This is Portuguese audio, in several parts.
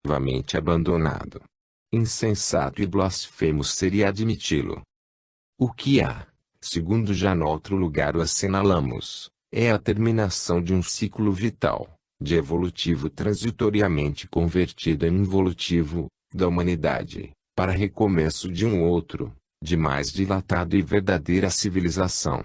definitivamente abandonado. Insensato e blasfemo seria admiti-lo. O que há, segundo já noutro lugar o assinalamos, é a terminação de um ciclo vital, de evolutivo transitoriamente convertido em involutivo, da humanidade, para recomeço de um outro, de mais dilatado e verdadeira civilização.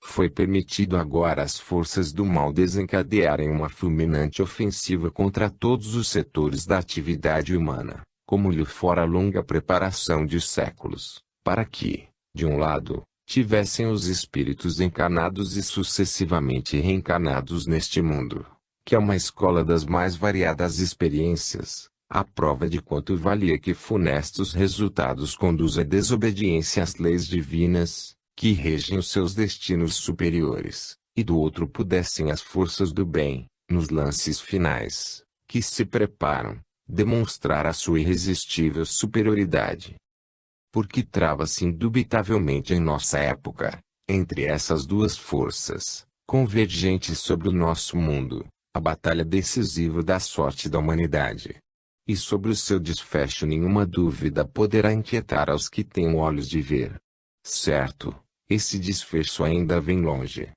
Foi permitido agora às forças do mal desencadearem uma fulminante ofensiva contra todos os setores da atividade humana, como lhe fora longa preparação de séculos, para que, de um lado, tivessem os espíritos encarnados e sucessivamente reencarnados neste mundo, que é uma escola das mais variadas experiências, a prova de quanto valia que funestos resultados conduz à desobediência às leis divinas, que regem os seus destinos superiores, e do outro pudessem as forças do bem, nos lances finais, que se preparam, demonstrar a sua irresistível superioridade. Porque trava-se indubitavelmente em nossa época, entre essas duas forças, convergentes sobre o nosso mundo, a batalha decisiva da sorte da humanidade. E sobre o seu desfecho nenhuma dúvida poderá inquietar aos que têm olhos de ver. Certo, esse desfecho ainda vem longe.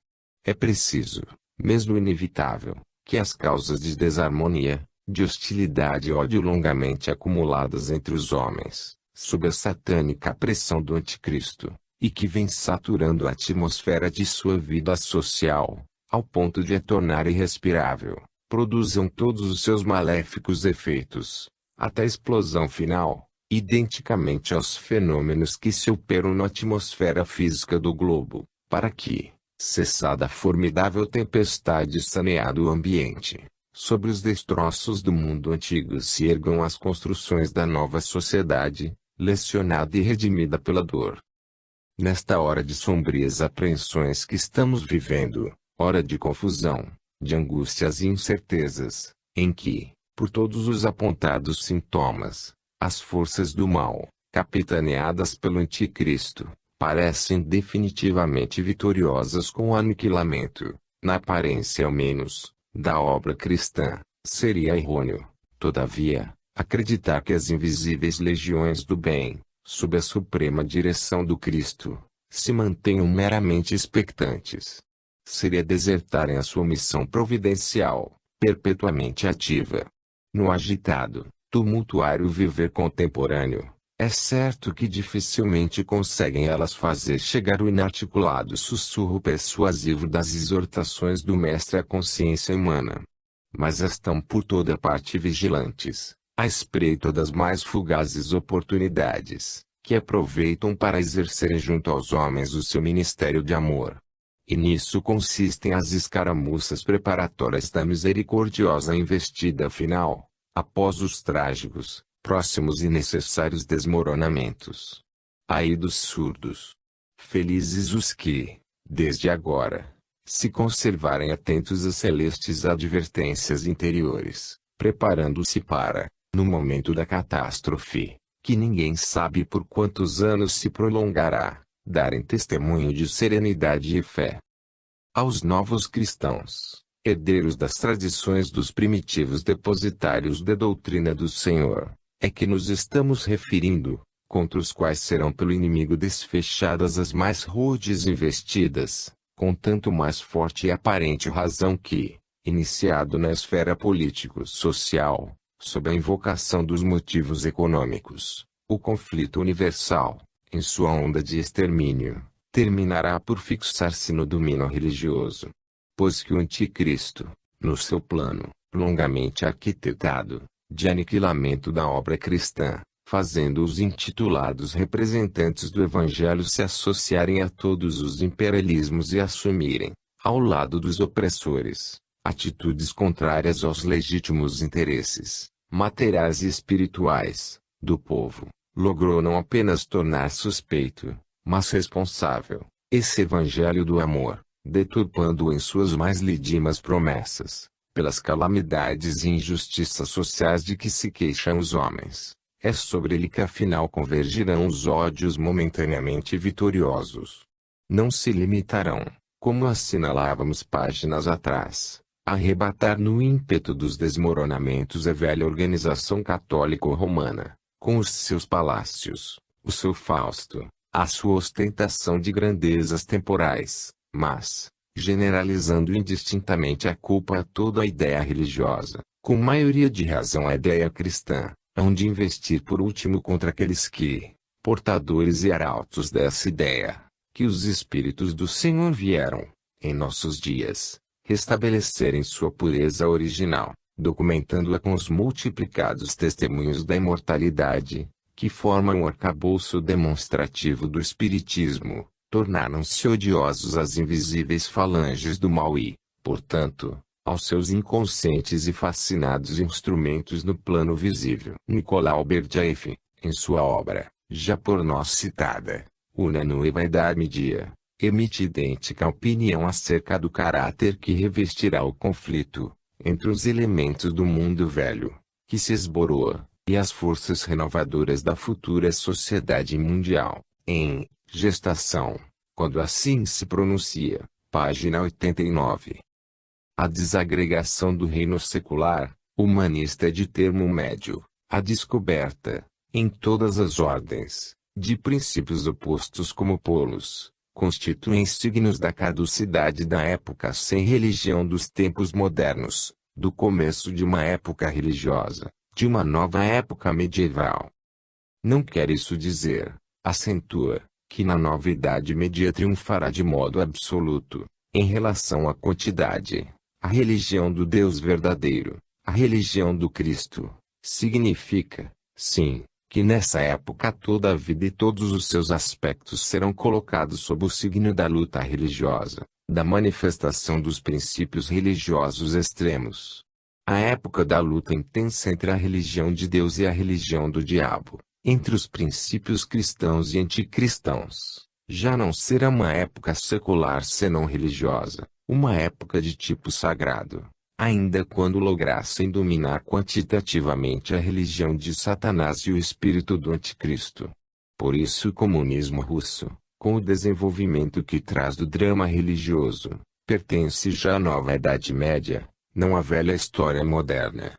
É preciso, mesmo inevitável, que as causas de desarmonia, de hostilidade e ódio longamente acumuladas entre os homens, sob a satânica pressão do anticristo, e que vem saturando a atmosfera de sua vida social, ao ponto de a tornar irrespirável, produzam todos os seus maléficos efeitos, até a explosão final, identicamente aos fenômenos que se operam na atmosfera física do globo, para que, cessada a formidável tempestade e saneado o ambiente, sobre os destroços do mundo antigo se ergam as construções da nova sociedade, lecionada e redimida pela dor. Nesta hora de sombrias apreensões que estamos vivendo, hora de confusão, de angústias e incertezas, em que, por todos os apontados sintomas, as forças do mal, capitaneadas pelo anticristo, parecem definitivamente vitoriosas com o aniquilamento, na aparência ao menos, da obra cristã, seria errôneo, todavia, acreditar que as invisíveis legiões do bem, sob a suprema direção do Cristo, se mantenham meramente expectantes. Seria desertarem a sua missão providencial, perpetuamente ativa. No agitado, tumultuário viver contemporâneo, é certo que dificilmente conseguem elas fazer chegar o inarticulado sussurro persuasivo das exortações do Mestre à consciência humana. Mas estão por toda parte vigilantes, à espreita das mais fugazes oportunidades, que aproveitam para exercerem junto aos homens o seu ministério de amor. E nisso consistem as escaramuças preparatórias da misericordiosa investida final, após os trágicos, próximos e necessários desmoronamentos. Ai dos surdos! Felizes os que, desde agora, se conservarem atentos às celestes advertências interiores, preparando-se para, no momento da catástrofe, que ninguém sabe por quantos anos se prolongará, darem testemunho de serenidade e fé. Aos novos cristãos, herdeiros das tradições dos primitivos depositários da doutrina do Senhor, é que nos estamos referindo, contra os quais serão pelo inimigo desfechadas as mais rudes investidas, com tanto mais forte e aparente razão que, iniciado na esfera político-social, sob a invocação dos motivos econômicos, o conflito universal, em sua onda de extermínio, terminará por fixar-se no domínio religioso. Pois que o anticristo, no seu plano, longamente arquitetado, de aniquilamento da obra cristã, fazendo os intitulados representantes do Evangelho se associarem a todos os imperialismos e assumirem, ao lado dos opressores, atitudes contrárias aos legítimos interesses, materiais e espirituais, do povo, logrou não apenas tornar suspeito, mas responsável, esse Evangelho do amor, deturpando-o em suas mais lídimas promessas, pelas calamidades e injustiças sociais de que se queixam os homens. É sobre ele que afinal convergirão os ódios momentaneamente vitoriosos. Não se limitarão, como assinalávamos páginas atrás, arrebatar no ímpeto dos desmoronamentos a velha organização católico-romana, com os seus palácios, o seu Fausto, a sua ostentação de grandezas temporais, mas, generalizando indistintamente a culpa a toda a ideia religiosa, com maioria de razão a ideia cristã, hão de investir por último contra aqueles que, portadores e arautos dessa ideia, que os Espíritos do Senhor vieram, em nossos dias, restabelecerem sua pureza original, documentando-a com os multiplicados testemunhos da imortalidade, que formam o arcabouço demonstrativo do Espiritismo. Tornaram-se odiosos as invisíveis falanges do mal e, portanto, aos seus inconscientes e fascinados instrumentos no plano visível. Nicolau Berdyaev, em sua obra, já por nós citada, Una Nueva Edad Media, emite idêntica opinião acerca do caráter que revestirá o conflito entre os elementos do mundo velho, que se esboroa, e as forças renovadoras da futura sociedade mundial, em Gestação, quando assim se pronuncia, página 89. A desagregação do reino secular, humanista é de termo médio, a descoberta, em todas as ordens, de princípios opostos como polos, constituem signos da caducidade da época sem religião dos tempos modernos, do começo de uma época religiosa, de uma nova época medieval. Não quer isso dizer, acentua, que na nova Idade Média triunfará de modo absoluto, em relação à quantidade, a religião do Deus verdadeiro, a religião do Cristo. Significa, sim, que nessa época toda a vida e todos os seus aspectos serão colocados sob o signo da luta religiosa, da manifestação dos princípios religiosos extremos. A época da luta intensa entre a religião de Deus e a religião do diabo, entre os princípios cristãos e anticristãos, já não será uma época secular senão religiosa, uma época de tipo sagrado, ainda quando lograssem dominar quantitativamente a religião de Satanás e o espírito do anticristo. Por isso o comunismo russo, com o desenvolvimento que traz do drama religioso, pertence já à nova Idade Média, não à velha história moderna.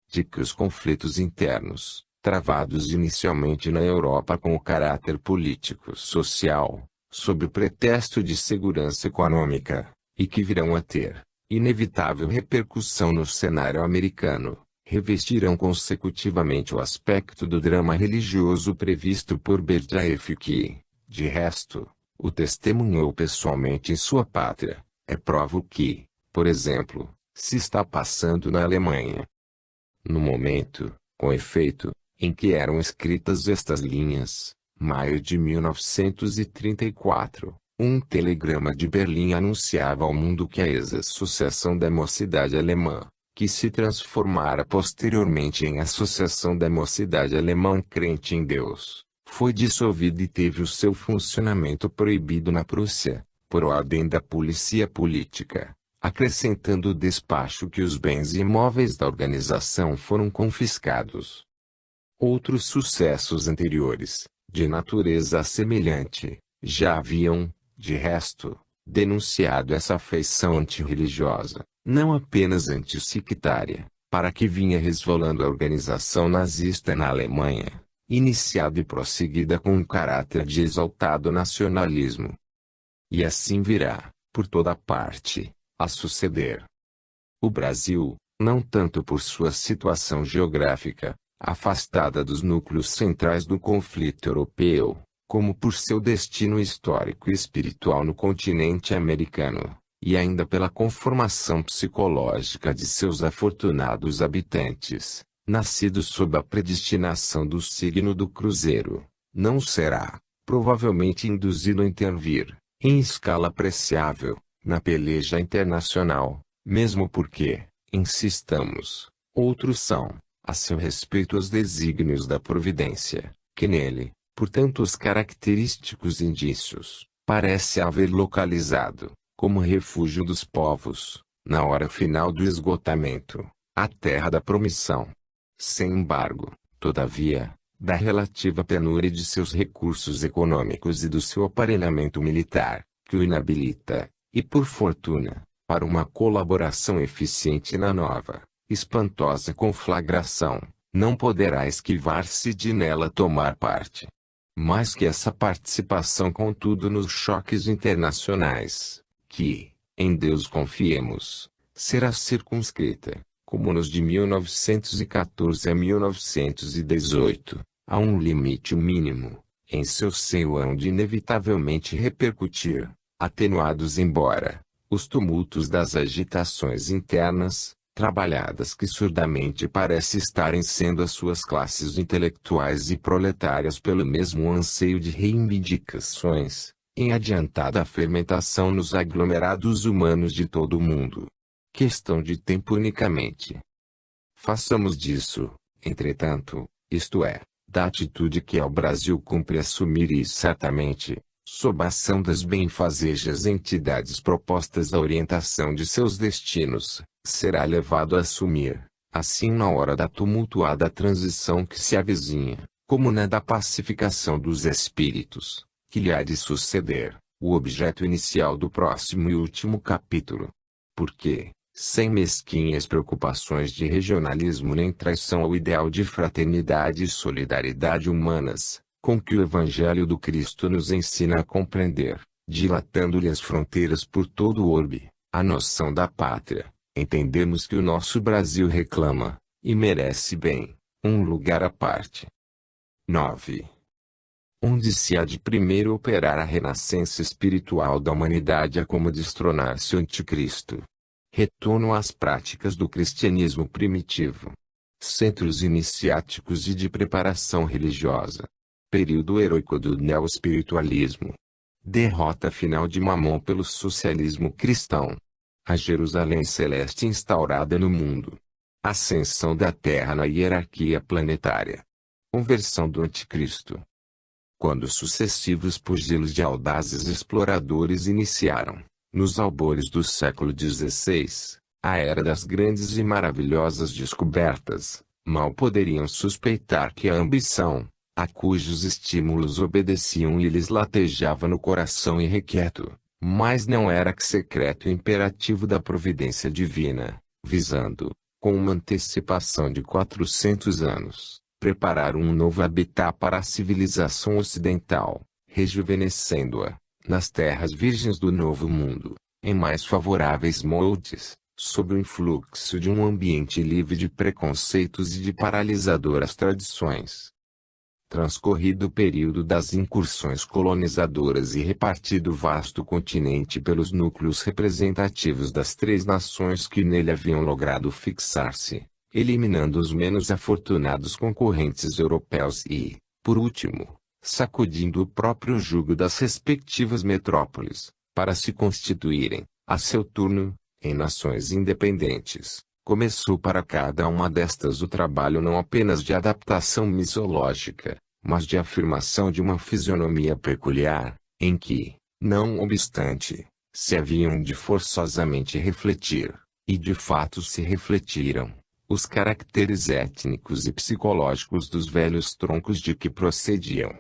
De que os conflitos internos, travados inicialmente na Europa com o caráter político-social, sob o pretexto de segurança econômica, e que virão a ter inevitável repercussão no cenário americano, revestirão consecutivamente o aspecto do drama religioso previsto por Berdyaev que, de resto, o testemunhou pessoalmente em sua pátria. É prova que, por exemplo, se está passando na Alemanha. No momento, com efeito, em que eram escritas estas linhas, maio de 1934, um telegrama de Berlim anunciava ao mundo que a ex-Associação da Mocidade Alemã, que se transformara posteriormente em Associação da Mocidade Alemã Crente em Deus, foi dissolvida e teve o seu funcionamento proibido na Prússia, por ordem da polícia política, acrescentando o despacho que os bens imóveis da organização foram confiscados. Outros sucessos anteriores, de natureza semelhante, já haviam, de resto, denunciado essa feição antirreligiosa, não apenas antissectária, para que vinha resvalando a organização nazista na Alemanha, iniciada e prosseguida com um caráter de exaltado nacionalismo. E assim virá, por toda parte, a suceder. O Brasil, não tanto por sua situação geográfica, afastada dos núcleos centrais do conflito europeu, como por seu destino histórico e espiritual no continente americano, e ainda pela conformação psicológica de seus afortunados habitantes, nascidos sob a predestinação do signo do cruzeiro, não será, provavelmente induzido a intervir, em escala apreciável, na peleja internacional, mesmo porque, insistamos, outros são, a seu respeito os desígnios da providência, que nele, por tantos característicos indícios, parece haver localizado, como refúgio dos povos, na hora final do esgotamento, a terra da promissão. Sem embargo, todavia, da relativa penúria de seus recursos econômicos e do seu aparelhamento militar, que o inabilita, e por fortuna, para uma colaboração eficiente na nova, espantosa conflagração, não poderá esquivar-se de nela tomar parte. Mais que essa participação, contudo, nos choques internacionais, que, em Deus confiemos, será circunscrita, como nos de 1914 a 1918, a um limite mínimo, em seu seio hão de inevitavelmente repercutir, atenuados embora, os tumultos das agitações internas, trabalhadas que surdamente parece estarem sendo as suas classes intelectuais e proletárias pelo mesmo anseio de reivindicações, em adiantada fermentação nos aglomerados humanos de todo o mundo. Questão de tempo unicamente. Façamos disso, entretanto, isto é, da atitude que ao Brasil cumpre assumir e certamente, sob a ação das benfazejas entidades propostas à orientação de seus destinos, será levado a assumir, assim na hora da tumultuada transição que se avizinha, como na da pacificação dos espíritos, que lhe há de suceder, o objeto inicial do próximo e último capítulo. Porque, sem mesquinhas preocupações de regionalismo nem traição ao ideal de fraternidade e solidariedade humanas, com que o Evangelho do Cristo nos ensina a compreender, dilatando-lhe as fronteiras por todo o orbe, a noção da pátria, entendemos que o nosso Brasil reclama, e merece bem, um lugar à parte. 9. Onde se há de primeiro operar a renascença espiritual da humanidade a como destronar-se o anticristo. Retorno às práticas do cristianismo primitivo. Centros iniciáticos e de preparação religiosa. Período heroico do neoespiritualismo. Derrota final de Mamon pelo socialismo cristão. A Jerusalém celeste instaurada no mundo. Ascensão da Terra na hierarquia planetária. Conversão do anticristo. Quando sucessivos pugilos de audazes exploradores iniciaram, nos albores do século XVI, a era das grandes e maravilhosas descobertas, mal poderiam suspeitar que a ambição, a cujos estímulos obedeciam e lhes latejava no coração irrequieto, mas não era que secreto imperativo da providência divina, visando, com uma antecipação de 400 anos, preparar um novo habitat para a civilização ocidental, rejuvenescendo-a, nas terras virgens do Novo Mundo, em mais favoráveis moldes, sob o influxo de um ambiente livre de preconceitos e de paralisadoras tradições. Transcorrido o período das incursões colonizadoras e repartido o vasto continente pelos núcleos representativos das três nações que nele haviam logrado fixar-se, eliminando os menos afortunados concorrentes europeus e, por último, sacudindo o próprio jugo das respectivas metrópoles, para se constituírem, a seu turno, em nações independentes, começou para cada uma destas o trabalho não apenas de adaptação misológica, mas de afirmação de uma fisionomia peculiar, em que, não obstante, se haviam de forçosamente refletir, e de fato se refletiram, os caracteres étnicos e psicológicos dos velhos troncos de que procediam.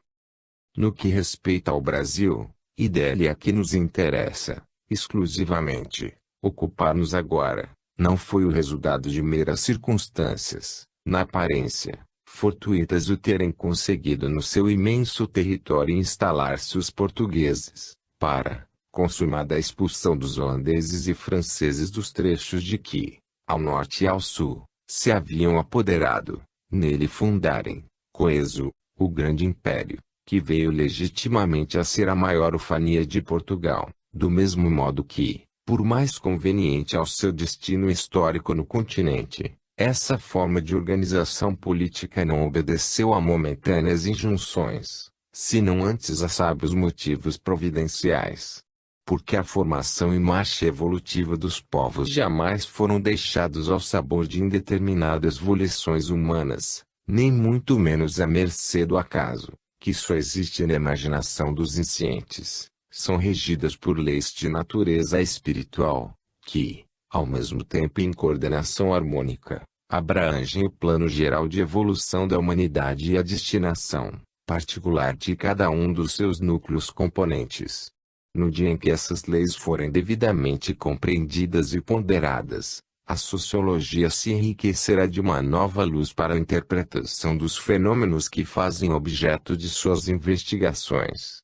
No que respeita ao Brasil, e dele é que nos interessa, exclusivamente, ocupar-nos agora, não foi o resultado de meras circunstâncias, na aparência, fortuitas o terem conseguido no seu imenso território instalar-se os portugueses, para, consumada a expulsão dos holandeses e franceses dos trechos de que, ao norte e ao sul, se haviam apoderado, nele fundarem, coeso, o grande império, que veio legitimamente a ser a maior ufania de Portugal, do mesmo modo que, por mais conveniente ao seu destino histórico no continente, essa forma de organização política não obedeceu a momentâneas injunções, senão antes a sábios motivos providenciais. Porque a formação e marcha evolutiva dos povos jamais foram deixados ao sabor de indeterminadas volições humanas, nem muito menos à mercê do acaso, que só existe na imaginação dos inscientes, são regidas por leis de natureza espiritual, que, ao mesmo tempo em coordenação harmônica, abrangem o plano geral de evolução da humanidade e a destinação particular de cada um dos seus núcleos componentes. No dia em que essas leis forem devidamente compreendidas e ponderadas, a sociologia se enriquecerá de uma nova luz para a interpretação dos fenômenos que fazem objeto de suas investigações.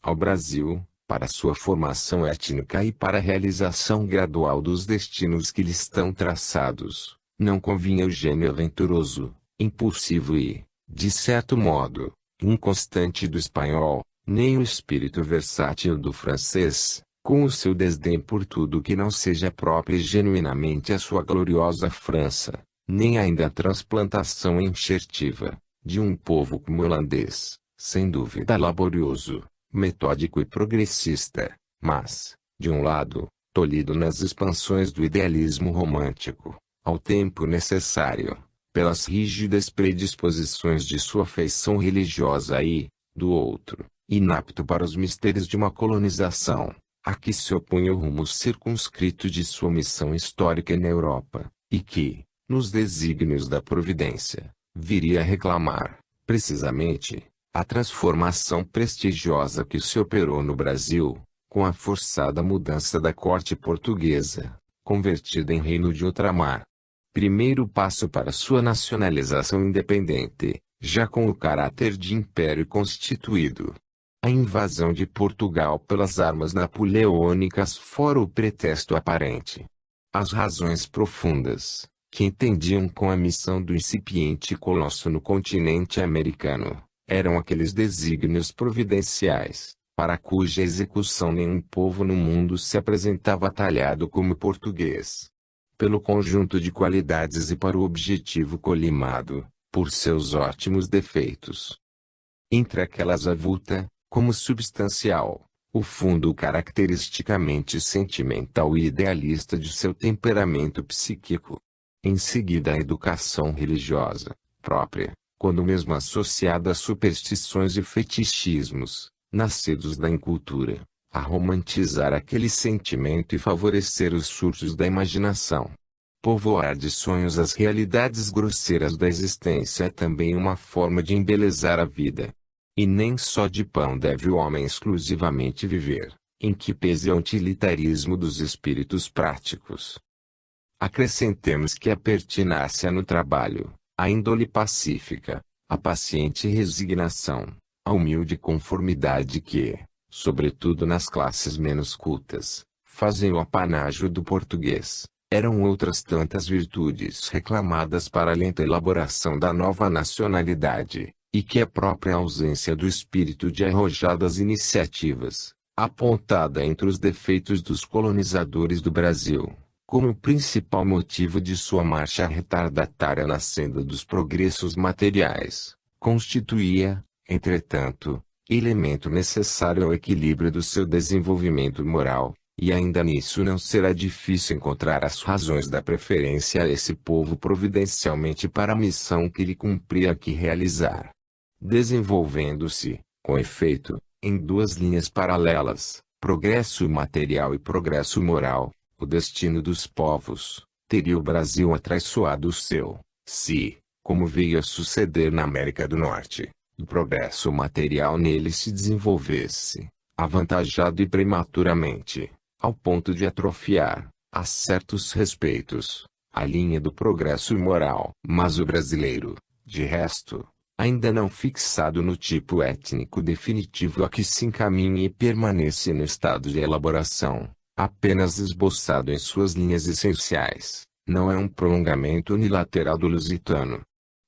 Ao Brasil, para sua formação étnica e para a realização gradual dos destinos que lhe estão traçados, não convinha o gênio aventuroso, impulsivo e, de certo modo, inconstante do espanhol, nem o espírito versátil do francês, com o seu desdém por tudo que não seja próprio e genuinamente a sua gloriosa França, nem ainda a transplantação enxertiva, de um povo como o holandês, sem dúvida laborioso, metódico e progressista, mas, de um lado, tolhido nas expansões do idealismo romântico, ao tempo necessário, pelas rígidas predisposições de sua feição religiosa e, do outro, inapto para os mistérios de uma colonização, a que se opunha o rumo circunscrito de sua missão histórica na Europa, e que, nos desígnios da providência, viria a reclamar, precisamente, a transformação prestigiosa que se operou no Brasil, com a forçada mudança da corte portuguesa, convertida em reino de ultramar. Primeiro passo para sua nacionalização independente, já com o caráter de império constituído. A invasão de Portugal pelas armas napoleônicas fora o pretexto aparente. As razões profundas, que entendiam com a missão do incipiente colosso no continente americano, eram aqueles desígnios providenciais, para cuja execução nenhum povo no mundo se apresentava talhado como português. Pelo conjunto de qualidades e para o objetivo colimado, por seus ótimos defeitos. Entre aquelas avulta, como substancial, o fundo caracteristicamente sentimental e idealista de seu temperamento psíquico. Em seguida a educação religiosa, própria, quando mesmo associada a superstições e fetichismos, nascidos da incultura, a romantizar aquele sentimento e favorecer os surtos da imaginação. Povoar de sonhos as realidades grosseiras da existência é também uma forma de embelezar a vida. E nem só de pão deve o homem exclusivamente viver, em que pese o utilitarismo dos espíritos práticos. Acrescentemos que a pertinácia no trabalho, a índole pacífica, a paciente resignação, a humilde conformidade que, sobretudo nas classes menos cultas, fazem o apanágio do português, eram outras tantas virtudes reclamadas para a lenta elaboração da nova nacionalidade, e que a própria ausência do espírito de arrojadas iniciativas, apontada entre os defeitos dos colonizadores do Brasil, como o principal motivo de sua marcha retardatária na senda dos progressos materiais, constituía, entretanto, elemento necessário ao equilíbrio do seu desenvolvimento moral, e ainda nisso não será difícil encontrar as razões da preferência a esse povo providencialmente para a missão que lhe cumpria que realizar. Desenvolvendo-se, com efeito, em duas linhas paralelas, progresso material e progresso moral, o destino dos povos, teria o Brasil atraiçoado o seu, se, como veio a suceder na América do Norte, o progresso material nele se desenvolvesse, avantajado e prematuramente, ao ponto de atrofiar, a certos respeitos, a linha do progresso moral. Mas o brasileiro, de resto, ainda não fixado no tipo étnico definitivo a que se encaminha e permanece no estado de elaboração, apenas esboçado em suas linhas essenciais, não é um prolongamento unilateral do lusitano.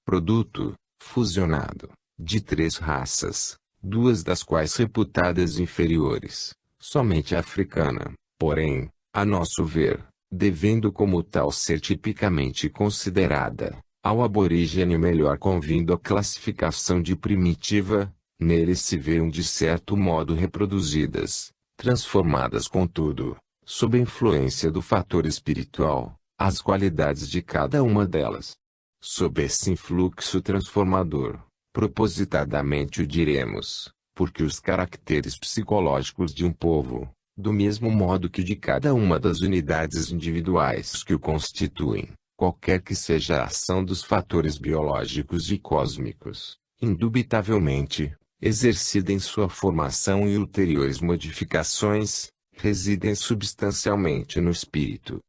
Produto, fusionado, de três raças, duas das quais reputadas inferiores, somente a africana, porém, a nosso ver, devendo como tal ser tipicamente considerada, ao aborígene melhor convindo a classificação de primitiva, neles se veem de certo modo reproduzidas, transformadas contudo, sob a influência do fator espiritual, as qualidades de cada uma delas. Sob esse influxo transformador, propositadamente o diremos, porque os caracteres psicológicos de um povo, do mesmo modo que de cada uma das unidades individuais que o constituem, qualquer que seja a ação dos fatores biológicos e cósmicos, indubitavelmente, exercida em sua formação e ulteriores modificações, residem substancialmente no espírito.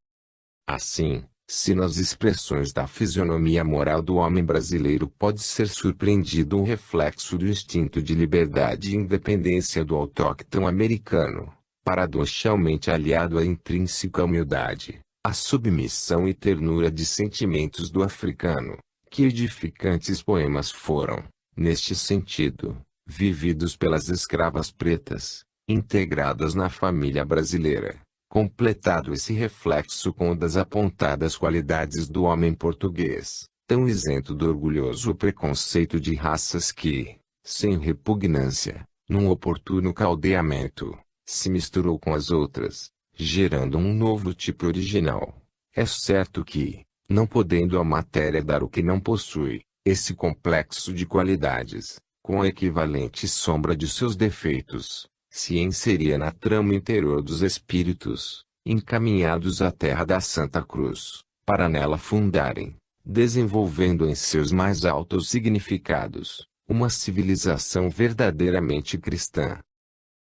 Assim, se nas expressões da fisionomia moral do homem brasileiro pode ser surpreendido um reflexo do instinto de liberdade e independência do autóctono americano, paradoxalmente aliado à intrínseca humildade, à submissão e ternura de sentimentos do africano, que edificantes poemas foram, neste sentido, vividos pelas escravas pretas, integradas na família brasileira. Completado esse reflexo com o das apontadas qualidades do homem português, tão isento do orgulhoso preconceito de raças que, sem repugnância, num oportuno caldeamento, se misturou com as outras, gerando um novo tipo original. É certo que, não podendo a matéria dar o que não possui, esse complexo de qualidades, com a equivalente sombra de seus defeitos, se inseria na trama interior dos espíritos, encaminhados à terra da Santa Cruz, para nela fundarem, desenvolvendo em seus mais altos significados, uma civilização verdadeiramente cristã.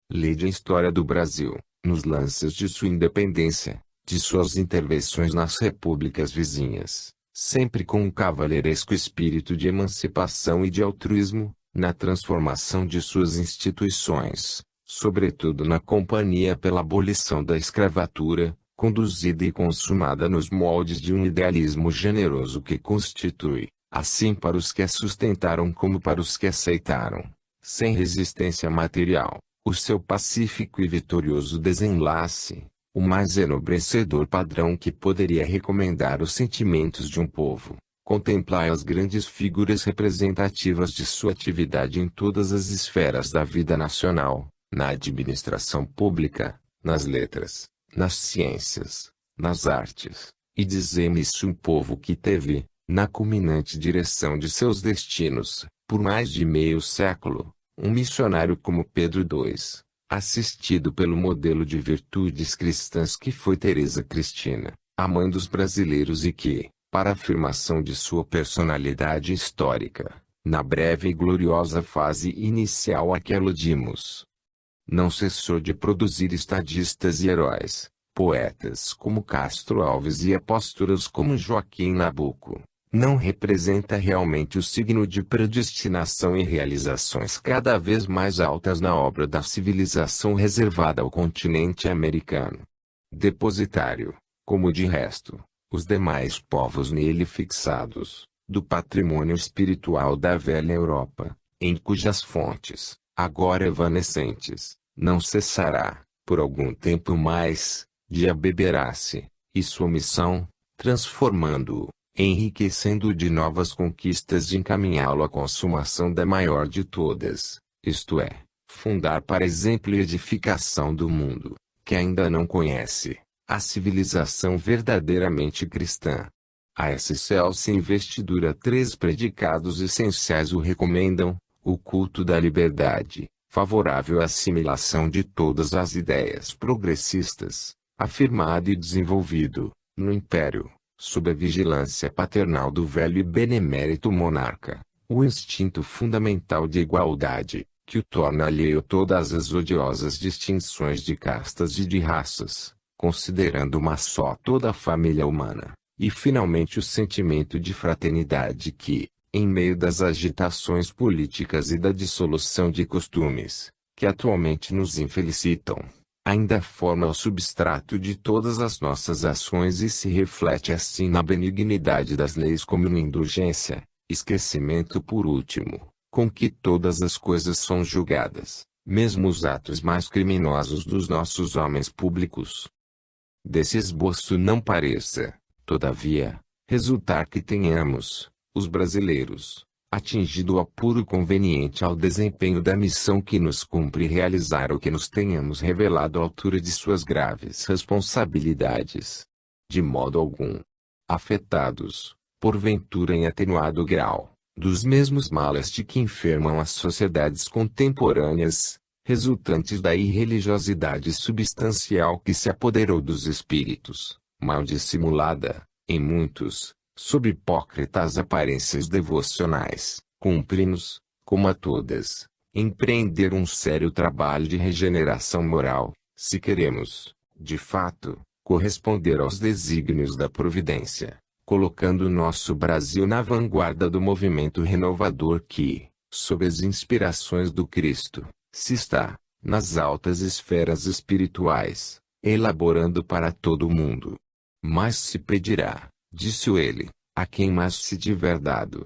Lide a história do Brasil, nos lances de sua independência, de suas intervenções nas repúblicas vizinhas, sempre com um cavalheiresco espírito de emancipação e de altruísmo, na transformação de suas instituições, sobretudo na companhia pela abolição da escravatura, conduzida e consumada nos moldes de um idealismo generoso que constitui, assim para os que a sustentaram como para os que aceitaram, sem resistência material, o seu pacífico e vitorioso desenlace, o mais enobrecedor padrão que poderia recomendar os sentimentos de um povo. Contemplai as grandes figuras representativas de sua atividade em todas as esferas da vida nacional, na administração pública, nas letras, nas ciências, nas artes, e dizei-me se um povo que teve, na culminante direção de seus destinos, por mais de meio século, um missionário como Pedro II, assistido pelo modelo de virtudes cristãs que foi Teresa Cristina, a mãe dos brasileiros e que, para a afirmação de sua personalidade histórica, na breve e gloriosa fase inicial a que aludimos, não cessou de produzir estadistas e heróis, poetas como Castro Alves e apóstolos como Joaquim Nabuco, não representa realmente o signo de predestinação e realizações cada vez mais altas na obra da civilização reservada ao continente americano. Depositário, como de resto, os demais povos nele fixados, do patrimônio espiritual da velha Europa, em cujas fontes, agora evanescentes, não cessará, por algum tempo mais, de abeberar-se, e sua missão, transformando-o, enriquecendo-o de novas conquistas de encaminhá-lo à consumação da maior de todas, isto é, fundar para exemplo e edificação do mundo, que ainda não conhece, a civilização verdadeiramente cristã. A essa excelsa investidura três predicados essenciais o recomendam: o culto da liberdade, favorável à assimilação de todas as ideias progressistas, afirmado e desenvolvido, no Império, sob a vigilância paternal do velho e benemérito monarca, o instinto fundamental de igualdade, que o torna alheio a todas as odiosas distinções de castas e de raças, considerando uma só toda a família humana, e finalmente o sentimento de fraternidade que, em meio das agitações políticas e da dissolução de costumes, que atualmente nos infelicitam, ainda forma o substrato de todas as nossas ações e se reflete assim na benignidade das leis como na indulgência, esquecimento por último, com que todas as coisas são julgadas, mesmo os atos mais criminosos dos nossos homens públicos. Desse esboço não pareça, todavia, resultar que tenhamos, os brasileiros, atingido o apuro conveniente ao desempenho da missão que nos cumpre realizar ou que nos tenhamos revelado à altura de suas graves responsabilidades. De modo algum. Afetados, porventura em atenuado grau, dos mesmos males de que enfermam as sociedades contemporâneas, resultantes da irreligiosidade substancial que se apoderou dos espíritos, mal dissimulada, em muitos, sob hipócritas aparências devocionais, cumpre-nos, como a todas, empreender um sério trabalho de regeneração moral, se queremos, de fato, corresponder aos desígnios da providência, colocando nosso Brasil na vanguarda do movimento renovador que, sob as inspirações do Cristo, se está, nas altas esferas espirituais, elaborando para todo o mundo. Mas se pedirá, disse ele, a quem mais se tiver dado.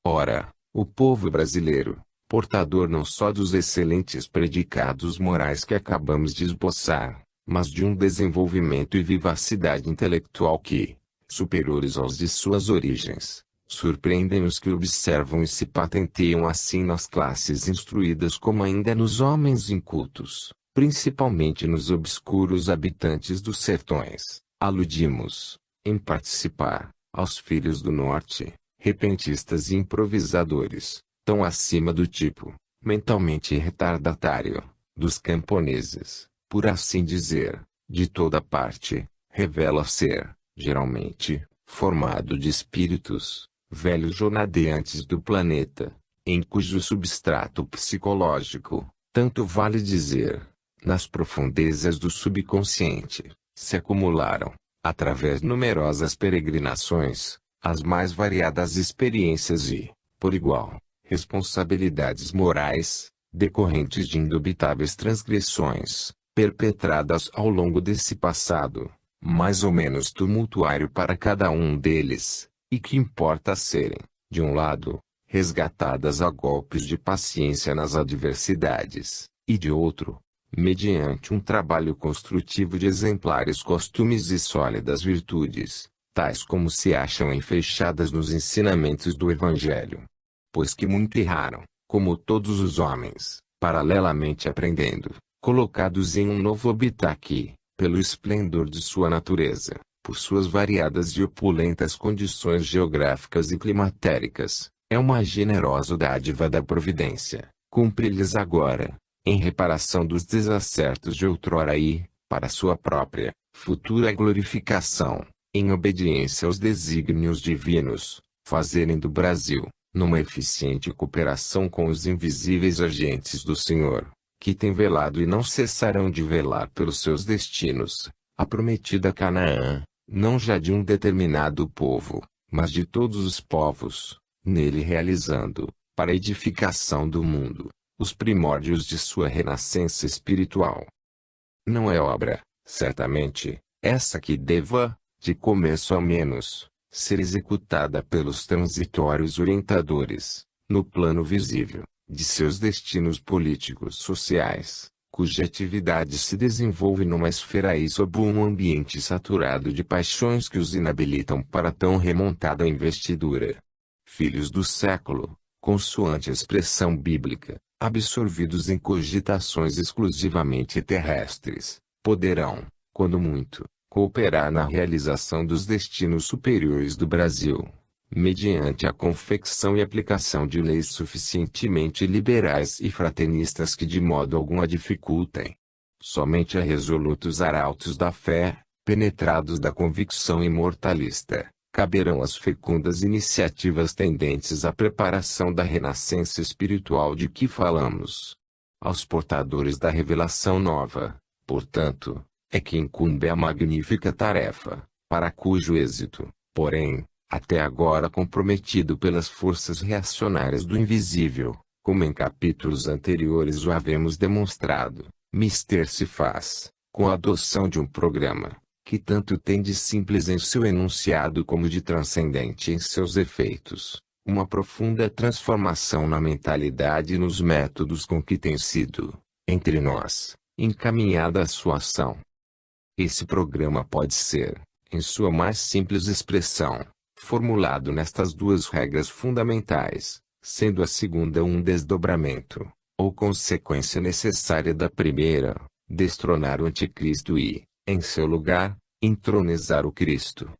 Ora, o povo brasileiro, portador não só dos excelentes predicados morais que acabamos de esboçar, mas de um desenvolvimento e vivacidade intelectual que, superiores aos de suas origens, surpreendem os que observam e se patenteiam assim nas classes instruídas como ainda nos homens incultos, principalmente nos obscuros habitantes dos sertões. Aludimos, em participar, aos filhos do norte, repentistas e improvisadores, tão acima do tipo, mentalmente retardatário, dos camponeses, por assim dizer, de toda parte, revela ser, geralmente, formado de espíritos, velhos jornadeantes do planeta, em cujo substrato psicológico, tanto vale dizer, nas profundezas do subconsciente, se acumularam, através de numerosas peregrinações, as mais variadas experiências e, por igual, responsabilidades morais, decorrentes de indubitáveis transgressões, perpetradas ao longo desse passado, mais ou menos tumultuário para cada um deles, e que importa serem, de um lado, resgatadas a golpes de paciência nas adversidades, e de outro, mediante um trabalho construtivo de exemplares costumes e sólidas virtudes, tais como se acham enfeixadas nos ensinamentos do Evangelho. Pois que muito erraram, como todos os homens, paralelamente aprendendo, colocados em um novo habitat que, pelo esplendor de sua natureza, por suas variadas e opulentas condições geográficas e climatéricas, é uma generosa dádiva da providência, cumpre-lhes agora, em reparação dos desacertos de outrora e, para sua própria, futura glorificação, em obediência aos desígnios divinos, fazerem do Brasil, numa eficiente cooperação com os invisíveis agentes do Senhor, que tem velado e não cessarão de velar pelos seus destinos, a prometida Canaã, não já de um determinado povo, mas de todos os povos, nele realizando, para a edificação do mundo, os primórdios de sua renascença espiritual. Não é obra, certamente, essa que deva, de começo ao menos, ser executada pelos transitórios orientadores, no plano visível, de seus destinos políticos sociais, cuja atividade se desenvolve numa esfera e sob um ambiente saturado de paixões que os inabilitam para tão remontada investidura. Filhos do século, consoante a expressão bíblica, absorvidos em cogitações exclusivamente terrestres, poderão, quando muito, cooperar na realização dos destinos superiores do Brasil, mediante a confecção e aplicação de leis suficientemente liberais e fraternistas que de modo algum a dificultem. Somente a resolutos arautos da fé, penetrados da convicção imortalista, caberão as fecundas iniciativas tendentes à preparação da renascença espiritual de que falamos. Aos portadores da revelação nova, portanto, é que incumbe a magnífica tarefa, para cujo êxito, porém, até agora comprometido pelas forças reacionárias do invisível, como em capítulos anteriores o havemos demonstrado, mister se faz, com a adoção de um programa, que tanto tem de simples em seu enunciado como de transcendente em seus efeitos, uma profunda transformação na mentalidade e nos métodos com que tem sido, entre nós, encaminhada a sua ação. Esse programa pode ser, em sua mais simples expressão, formulado nestas duas regras fundamentais, sendo a segunda um desdobramento, ou consequência necessária da primeira, destronar o anticristo e, em seu lugar, entronizar o Cristo.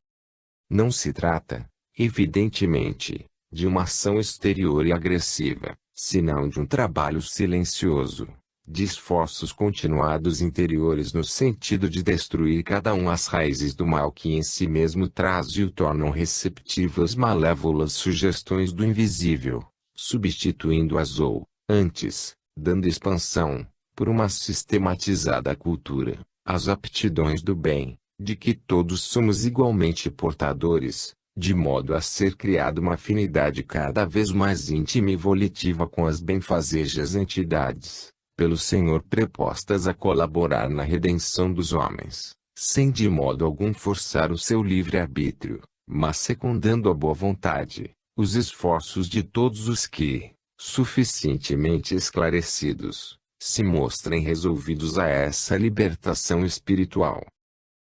Não se trata, evidentemente, de uma ação exterior e agressiva, senão de um trabalho silencioso, de esforços continuados interiores no sentido de destruir cada um as raízes do mal que em si mesmo traz e o tornam receptivo às malévolas sugestões do invisível, substituindo-as ou, Antes, dando expansão, por uma sistematizada cultura, às aptidões do bem, de que todos somos igualmente portadores, de modo a ser criada uma afinidade cada vez mais íntima e volitiva com as benfazejas entidades, pelo Senhor prepostas a colaborar na redenção dos homens, sem de modo algum forçar o seu livre-arbítrio, mas secundando a boa vontade, os esforços de todos os que, suficientemente esclarecidos, se mostrem resolvidos a essa libertação espiritual.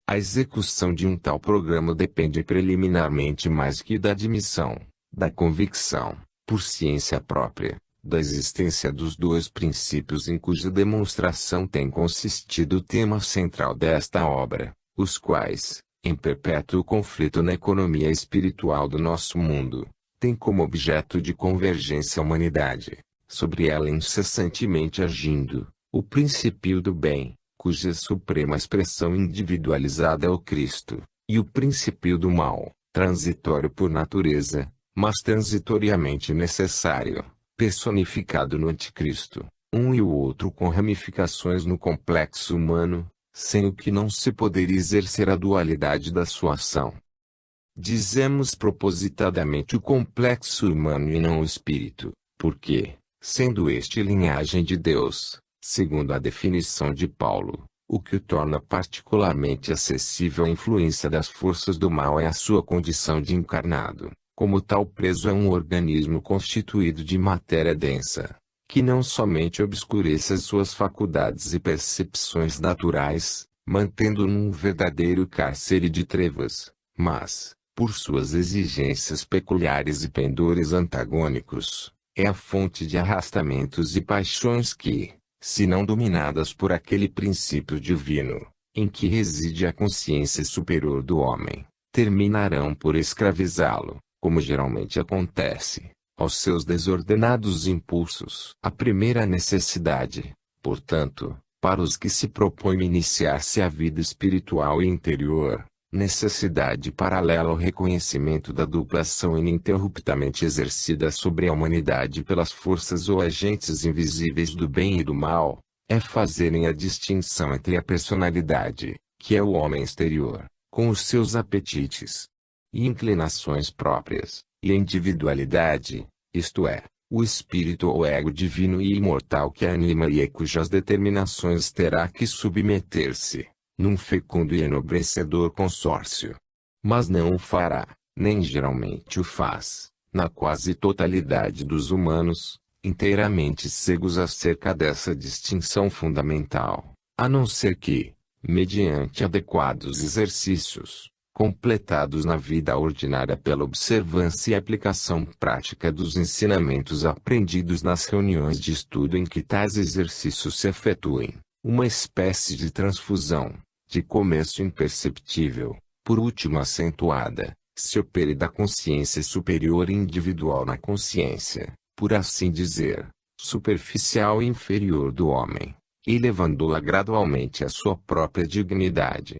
A execução de um tal programa depende preliminarmente mais que da admissão, da convicção, por ciência própria, da existência dos dois princípios em cuja demonstração tem consistido o tema central desta obra, os quais, em perpétuo conflito na economia espiritual do nosso mundo, têm como objeto de convergência a humanidade, sobre ela incessantemente agindo, o princípio do bem, cuja suprema expressão individualizada é o Cristo, e o princípio do mal, transitório por natureza, mas transitoriamente necessário, personificado no Anticristo, um e o outro com ramificações no complexo humano, sem o que não se poderia exercer a dualidade da sua ação. Dizemos propositadamente o complexo humano e não o espírito, porque, sendo este linhagem de Deus, segundo a definição de Paulo, o que o torna particularmente acessível à influência das forças do mal é a sua condição de encarnado, como tal preso a um organismo constituído de matéria densa, que não somente obscurece as suas faculdades e percepções naturais, mantendo-o num verdadeiro cárcere de trevas, mas, por suas exigências peculiares e pendores antagônicos, é a fonte de arrastamentos e paixões que, se não dominadas por aquele princípio divino, em que reside a consciência superior do homem, terminarão por escravizá-lo, como geralmente acontece, aos seus desordenados impulsos. A primeira necessidade, portanto, para os que se propõem iniciar-se à vida espiritual e interior, necessidade paralela ao reconhecimento da dupla ação ininterruptamente exercida sobre a humanidade pelas forças ou agentes invisíveis do bem e do mal, é fazerem a distinção entre a personalidade, que é o homem exterior, com os seus apetites e inclinações próprias, e a individualidade, isto é, o espírito ou ego divino e imortal que anima e a cujas determinações terá que submeter-se, num fecundo e enobrecedor consórcio. Mas não o fará, nem geralmente o faz, na quase totalidade dos humanos, inteiramente cegos acerca dessa distinção fundamental, a não ser que, mediante adequados exercícios, completados na vida ordinária pela observância e aplicação prática dos ensinamentos aprendidos nas reuniões de estudo em que tais exercícios se efetuem, uma espécie de transfusão, de começo imperceptível, por último acentuada, se opere da consciência superior e individual na consciência, por assim dizer, superficial e inferior do homem, elevando-la gradualmente à sua própria dignidade.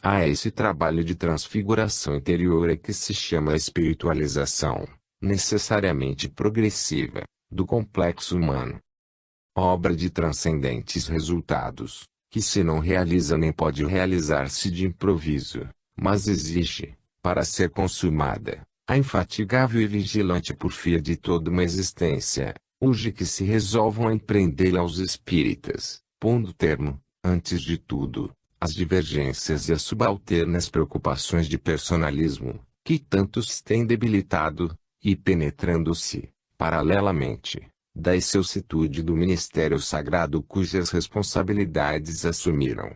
A esse trabalho de transfiguração interior é que se chama a espiritualização, necessariamente progressiva, do complexo humano. Obra de transcendentes resultados, que se não realiza nem pode realizar-se de improviso, mas exige, para ser consumada, a infatigável e vigilante porfia de toda uma existência, urge que se resolvam a empreendê-la aos espíritas, pondo termo, antes de tudo, às divergências e às subalternas preocupações de personalismo, que tantos têm debilitado, e penetrando-se, paralelamente, da excelsitude do ministério sagrado cujas responsabilidades assumiram.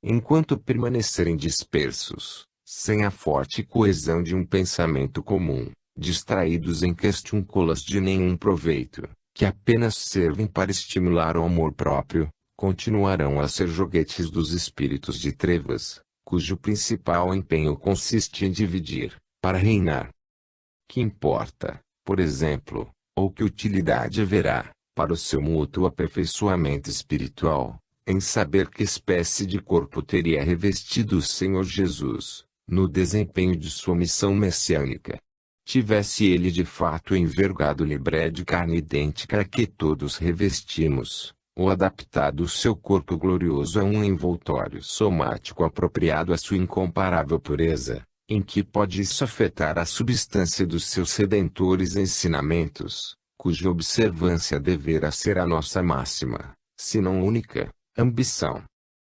Enquanto permanecerem dispersos, sem a forte coesão de um pensamento comum, distraídos em questiúnculas de nenhum proveito, que apenas servem para estimular o amor próprio, continuarão a ser joguetes dos espíritos de trevas, cujo principal empenho consiste em dividir, para reinar. Que importa, por exemplo, ou que utilidade haverá, para o seu mútuo aperfeiçoamento espiritual, em saber que espécie de corpo teria revestido o Senhor Jesus, no desempenho de sua missão messiânica? tivesse ele de fato envergado libré de carne idêntica a que todos revestimos, ou adaptado o seu corpo glorioso a um envoltório somático apropriado à sua incomparável pureza, em que pode isso afetar a substância dos seus redentores ensinamentos, cuja observância deverá ser a nossa máxima, se não única, ambição.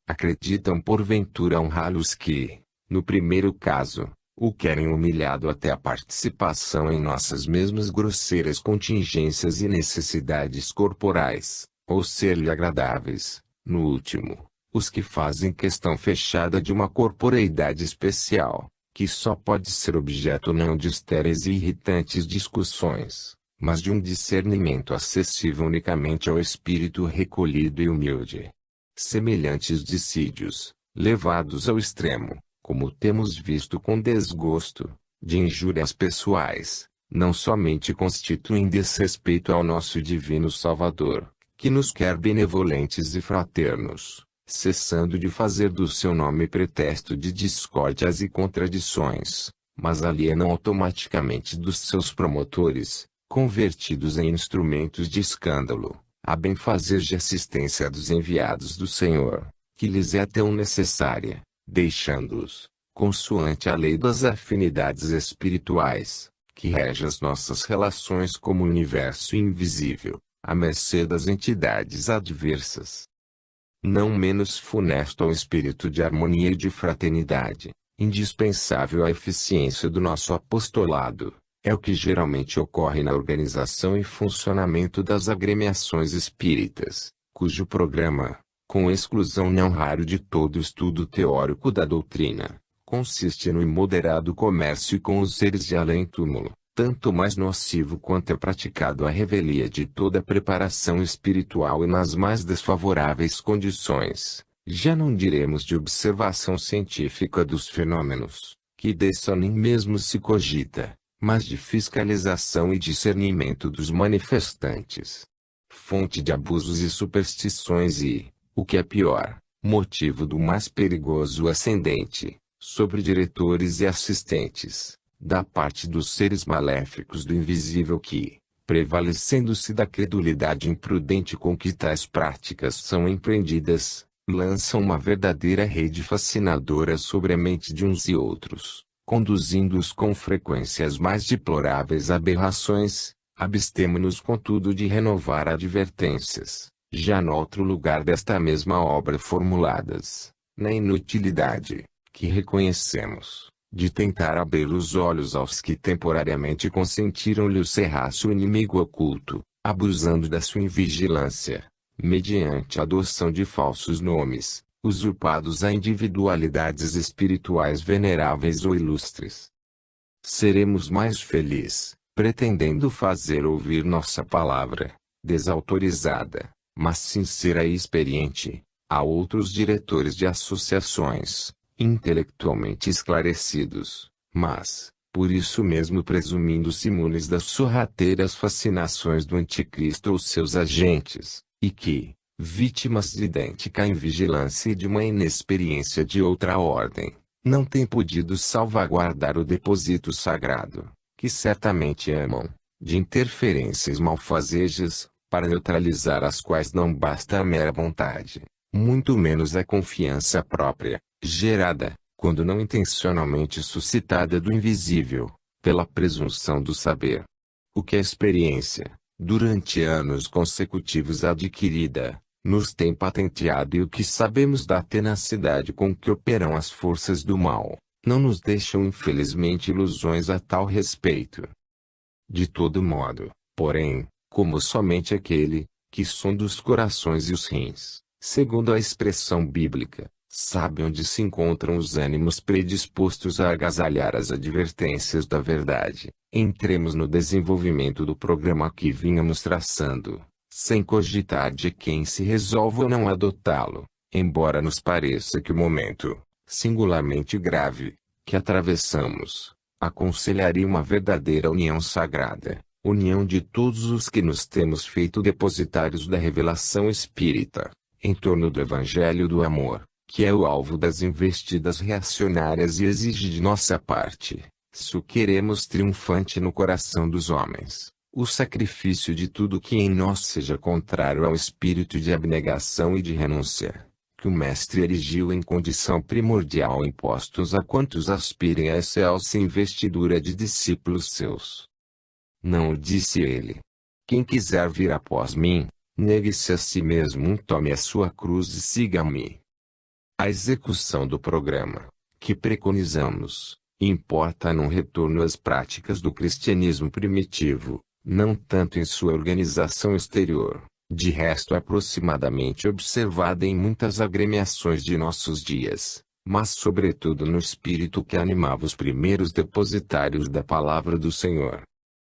Acreditam porventura honrá-los que, no primeiro caso, o querem humilhado até a participação em nossas mesmas grosseiras contingências e necessidades corporais, ou ser-lhe agradáveis, no último, os que fazem questão fechada de uma corporeidade especial, que só pode ser objeto não de estéreis e irritantes discussões, mas de um discernimento acessível unicamente ao espírito recolhido e humilde. Semelhantes dissídios, levados ao extremo, como temos visto com desgosto, de injúrias pessoais, não somente constituem desrespeito ao nosso divino Salvador, que nos quer benevolentes e fraternos, cessando de fazer do seu nome pretexto de discórdias e contradições, mas alienam automaticamente dos seus promotores, convertidos em instrumentos de escândalo, a benfazer de assistência dos enviados do Senhor, que lhes é tão necessária, deixando-os, consoante a lei das afinidades espirituais, que rege as nossas relações como universo invisível, à mercê das entidades adversas. Não menos funesto ao espírito de harmonia e de fraternidade, indispensável à eficiência do nosso apostolado, é o que geralmente ocorre na organização e funcionamento das agremiações espíritas, cujo programa, com exclusão não raro de todo estudo teórico da doutrina, consiste no imoderado comércio com os seres de além-túmulo, tanto mais nocivo quanto é praticado à revelia de toda a preparação espiritual e nas mais desfavoráveis condições, já não diremos de observação científica dos fenômenos, que dessa nem mesmo se cogita, mas de fiscalização e discernimento dos manifestantes. Fonte de abusos e superstições e, o que é pior, motivo do mais perigoso ascendente, sobre diretores e assistentes, da parte dos seres maléficos do invisível que, prevalecendo-se da credulidade imprudente com que tais práticas são empreendidas, lançam uma verdadeira rede fascinadora sobre a mente de uns e outros, conduzindo-os com frequência às mais deploráveis aberrações. Abstemo-nos contudo de renovar advertências, já noutro lugar desta mesma obra formuladas, na inutilidade, que reconhecemos, de tentar abrir os olhos aos que temporariamente consentiram-lhe o cerraço inimigo oculto, abusando da sua invigilância, mediante a adoção de falsos nomes, usurpados a individualidades espirituais veneráveis ou ilustres. Seremos mais felizes, pretendendo fazer ouvir nossa palavra, desautorizada, mas sincera e experiente, a outros diretores de associações, intelectualmente esclarecidos, mas, por isso mesmo presumindo-se imunes das sorrateiras fascinações do anticristo ou seus agentes, e que, vítimas de idêntica invigilância e de uma inexperiência de outra ordem, não têm podido salvaguardar o depósito sagrado, que certamente amam, de interferências malfazejas, para neutralizar as quais não basta a mera vontade, muito menos a confiança própria, gerada, quando não intencionalmente suscitada do invisível, pela presunção do saber. O que a experiência, durante anos consecutivos adquirida, nos tem patenteado e o que sabemos da tenacidade com que operam as forças do mal, não nos deixam infelizmente ilusões a tal respeito. De todo modo, porém, como somente aquele, que sonda os corações e os rins, segundo a expressão bíblica, sabe onde se encontram os ânimos predispostos a agasalhar as advertências da verdade, entremos no desenvolvimento do programa que vínhamos traçando, sem cogitar de quem se resolva ou não adotá-lo, embora nos pareça que o momento, singularmente grave, que atravessamos, aconselharia uma verdadeira união sagrada, união de todos os que nos temos feito depositários da revelação espírita, em torno do Evangelho do Amor, que é o alvo das investidas reacionárias e exige de nossa parte, Se o queremos triunfante no coração dos homens, o sacrifício de tudo que em nós seja contrário ao espírito de abnegação e de renúncia, que o Mestre erigiu em condição primordial impostos a quantos aspirem a excelsa investidura de discípulos seus. Não o disse ele. Quem quiser vir após mim, negue-se a si mesmo, tome a sua cruz e siga-me. A execução do programa, que preconizamos, importa num retorno às práticas do cristianismo primitivo, não tanto em sua organização exterior, de resto aproximadamente observada em muitas agremiações de nossos dias, mas sobretudo no espírito que animava os primeiros depositários da palavra do Senhor.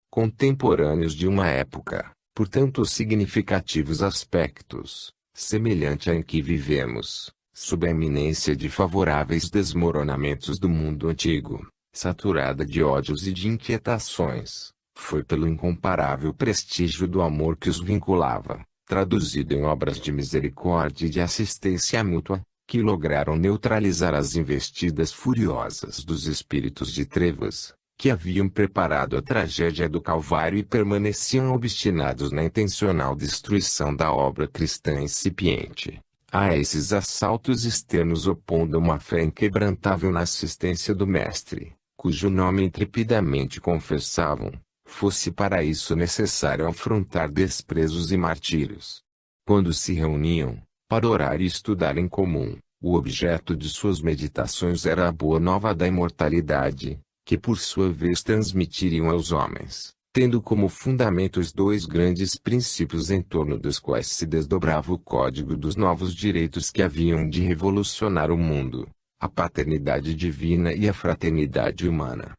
Contemporâneos de uma época, por tanto significativos aspectos, semelhante à em que vivemos, sob a iminência de favoráveis desmoronamentos do mundo antigo, saturada de ódios e de inquietações, foi pelo incomparável prestígio do amor que os vinculava, traduzido em obras de misericórdia e de assistência mútua, que lograram neutralizar as investidas furiosas dos espíritos de trevas, que haviam preparado a tragédia do Calvário e permaneciam obstinados na intencional destruição da obra cristã incipiente. A esses assaltos externos opondo uma fé inquebrantável na assistência do Mestre, cujo nome intrepidamente confessavam, fosse para isso necessário afrontar desprezos e martírios. Quando se reuniam, para orar e estudar em comum, o objeto de suas meditações era a boa nova da imortalidade, que por sua vez transmitiriam aos homens, tendo como fundamento os dois grandes princípios em torno dos quais se desdobrava o código dos novos direitos que haviam de revolucionar o mundo: a paternidade divina e a fraternidade humana.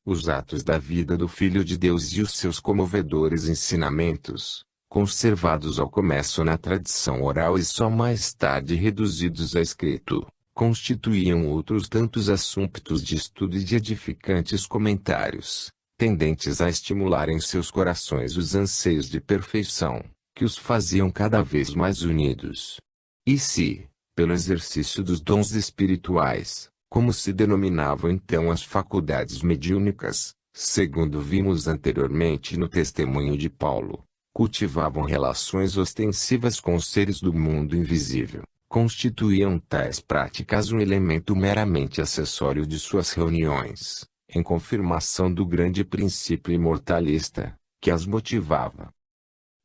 Os atos da vida do Filho de Deus e os seus comovedores ensinamentos, conservados ao começo na tradição oral e só mais tarde reduzidos a escrito, constituíam outros tantos assuntos de estudo e de edificantes comentários, tendentes a estimular em seus corações os anseios de perfeição, que os faziam cada vez mais unidos. E se, pelo exercício dos dons espirituais, como se denominavam então as faculdades mediúnicas, segundo vimos anteriormente no testemunho de Paulo, cultivavam relações ostensivas com os seres do mundo invisível, constituíam tais práticas um elemento meramente acessório de suas reuniões, em confirmação do grande princípio imortalista, que as motivava.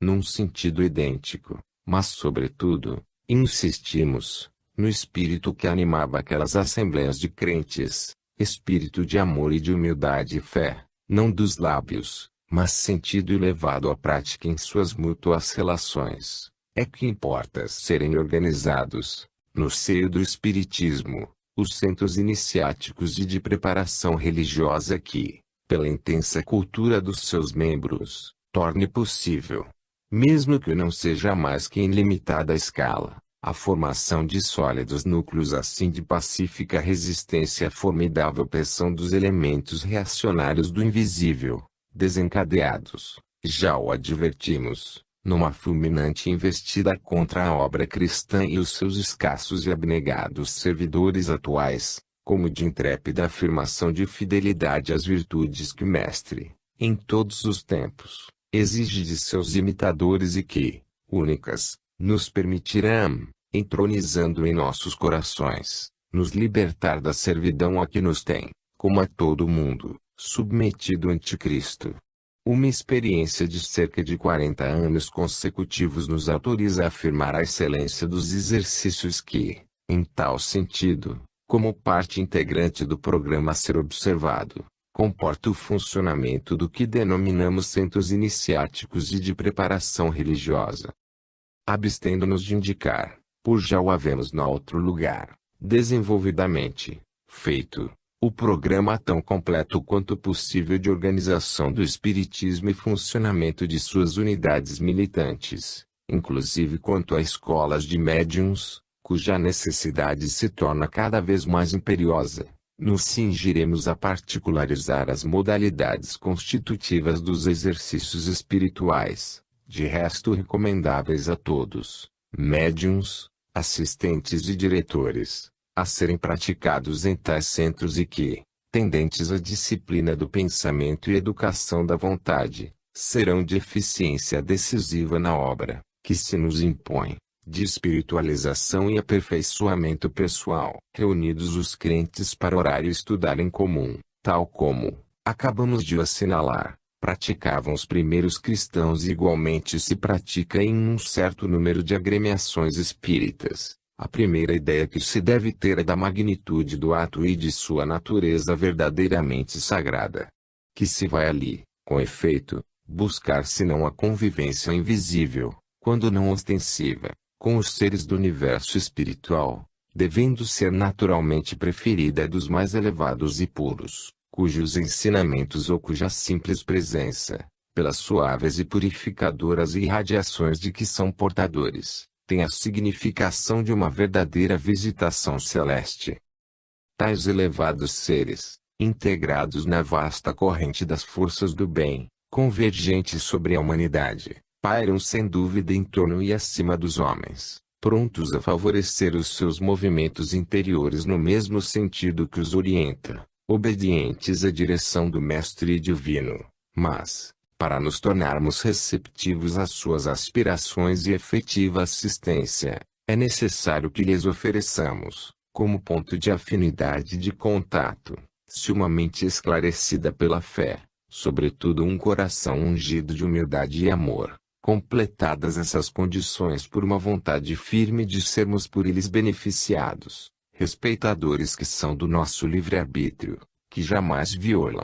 Num sentido idêntico, mas sobretudo, insistimos, no espírito que animava aquelas assembleias de crentes, espírito de amor e de humildade e fé, não dos lábios, mas sentido elevado à prática em suas mútuas relações, é que importa serem organizados, no seio do espiritismo, os centros iniciáticos e de preparação religiosa que, pela intensa cultura dos seus membros, torne possível, mesmo que não seja mais que em limitada escala, a formação de sólidos núcleos assim de pacífica resistência à formidável pressão dos elementos reacionários do invisível, desencadeados, já o advertimos, numa fulminante investida contra a obra cristã e os seus escassos e abnegados servidores atuais, como de intrépida afirmação de fidelidade às virtudes que o Mestre, em todos os tempos, exige de seus imitadores e que, únicas, nos permitirão, entronizando em nossos corações, nos libertar da servidão a que nos tem, como a todo mundo, submetido o Anticristo. Uma experiência de cerca de 40 anos consecutivos nos autoriza a afirmar a excelência dos exercícios que, em tal sentido, como parte integrante do programa a ser observado, comporta o funcionamento do que denominamos centros iniciáticos e de preparação religiosa. Abstendo-nos de indicar, por já o havemos no outro lugar, desenvolvidamente, feito, o programa tão completo quanto possível de organização do espiritismo e funcionamento de suas unidades militantes, inclusive quanto a escolas de médiuns, cuja necessidade se torna cada vez mais imperiosa, nos cingiremos a particularizar as modalidades constitutivas dos exercícios espirituais, de resto recomendáveis a todos, médiuns, assistentes e diretores, a serem praticados em tais centros e que, tendentes à disciplina do pensamento e educação da vontade, serão de eficiência decisiva na obra, que se nos impõe, de espiritualização e aperfeiçoamento pessoal. Reunidos os crentes para orar e estudar em comum, tal como, acabamos de assinalar, praticavam os primeiros cristãos e igualmente se pratica em um certo número de agremiações espíritas. A primeira ideia que se deve ter é da magnitude do ato e de sua natureza verdadeiramente sagrada. Que se vai ali, com efeito, buscar senão a convivência invisível, quando não ostensiva, com os seres do universo espiritual, devendo ser naturalmente preferida dos mais elevados e puros, cujos ensinamentos ou cuja simples presença, pelas suaves e purificadoras irradiações de que são portadores, tem a significação de uma verdadeira visitação celeste. Tais elevados seres, integrados na vasta corrente das forças do bem, convergentes sobre a humanidade, pairam sem dúvida em torno e acima dos homens, prontos a favorecer os seus movimentos interiores no mesmo sentido que os orienta, obedientes à direção do Mestre Divino, mas, para nos tornarmos receptivos às suas aspirações e efetiva assistência, é necessário que lhes ofereçamos, como ponto de afinidade e de contato, se uma mente esclarecida pela fé, sobretudo um coração ungido de humildade e amor, completadas essas condições por uma vontade firme de sermos por eles beneficiados, respeitadores que são do nosso livre-arbítrio, que jamais violam.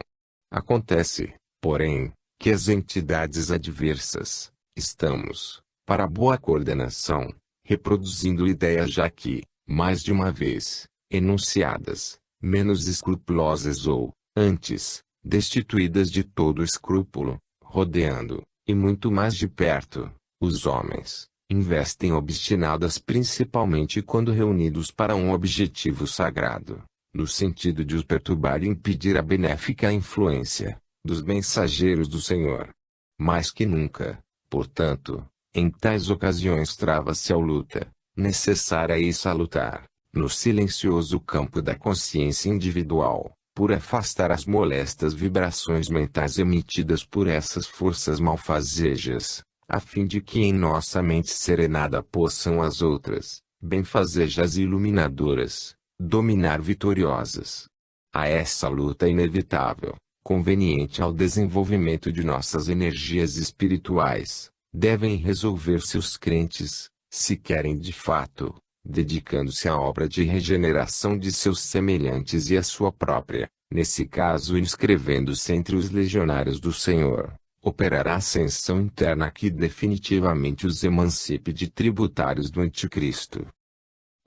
Acontece, porém, que as entidades adversas, estamos, para boa coordenação, reproduzindo ideias já que, mais de uma vez, enunciadas, menos escrupulosas ou, antes, destituídas de todo escrúpulo, rodeando, e muito mais de perto, os homens, investem obstinadas principalmente quando reunidos para um objetivo sagrado, no sentido de os perturbar e impedir a benéfica influência dos mensageiros do Senhor. Mais que nunca, portanto, em tais ocasiões trava-se a luta, necessária e salutar, no silencioso campo da consciência individual, por afastar as molestas vibrações mentais emitidas por essas forças malfazejas, a fim de que em nossa mente serenada possam as outras, benfazejas e iluminadoras, dominar vitoriosas. A essa luta inevitável, conveniente ao desenvolvimento de nossas energias espirituais, devem resolver-se os crentes, se querem de fato, dedicando-se à obra de regeneração de seus semelhantes e à sua própria, nesse caso inscrevendo-se entre os legionários do Senhor, operará a ascensão interna que definitivamente os emancipe de tributários do Anticristo.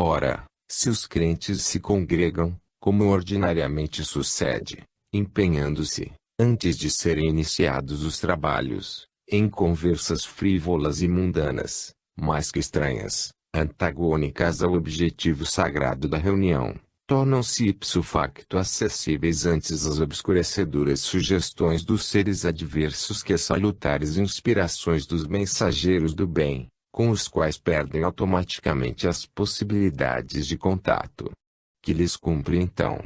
Ora, se os crentes se congregam, como ordinariamente sucede, empenhando-se, antes de serem iniciados os trabalhos, em conversas frívolas e mundanas, mais que estranhas, antagônicas ao objetivo sagrado da reunião, tornam-se ipso facto acessíveis antes às obscurecedoras sugestões dos seres adversos que as salutares inspirações dos mensageiros do bem, com os quais perdem automaticamente as possibilidades de contato. Que lhes cumpre então?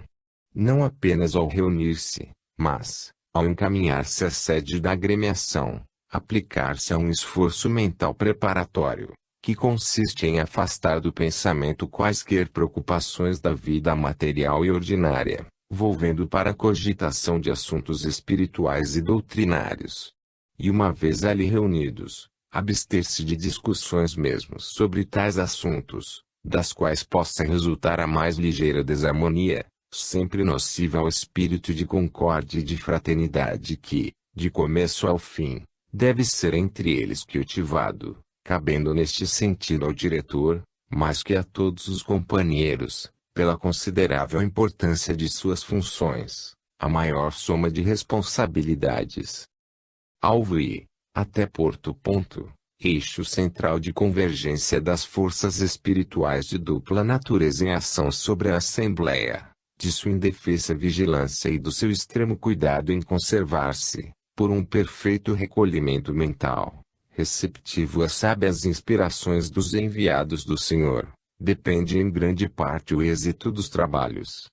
Não apenas ao reunir-se, mas, ao encaminhar-se à sede da agremiação, aplicar-se a um esforço mental preparatório, que consiste em afastar do pensamento quaisquer preocupações da vida material e ordinária, volvendo para a cogitação de assuntos espirituais e doutrinários. E uma vez ali reunidos, abster-se de discussões mesmo sobre tais assuntos, das quais possa resultar a mais ligeira desarmonia, sempre nociva ao espírito de concórdia e de fraternidade que, de começo ao fim, deve ser entre eles cultivado, cabendo neste sentido ao diretor, mais que a todos os companheiros, pela considerável importância de suas funções, a maior soma de responsabilidades. Alvo e, até porto. Eixo central de convergência das forças espirituais de dupla natureza em ação sobre a Assembleia, de sua indefesa vigilância e do seu extremo cuidado em conservar-se, por um perfeito recolhimento mental, receptivo às sábias inspirações dos enviados do Senhor, depende em grande parte o êxito dos trabalhos.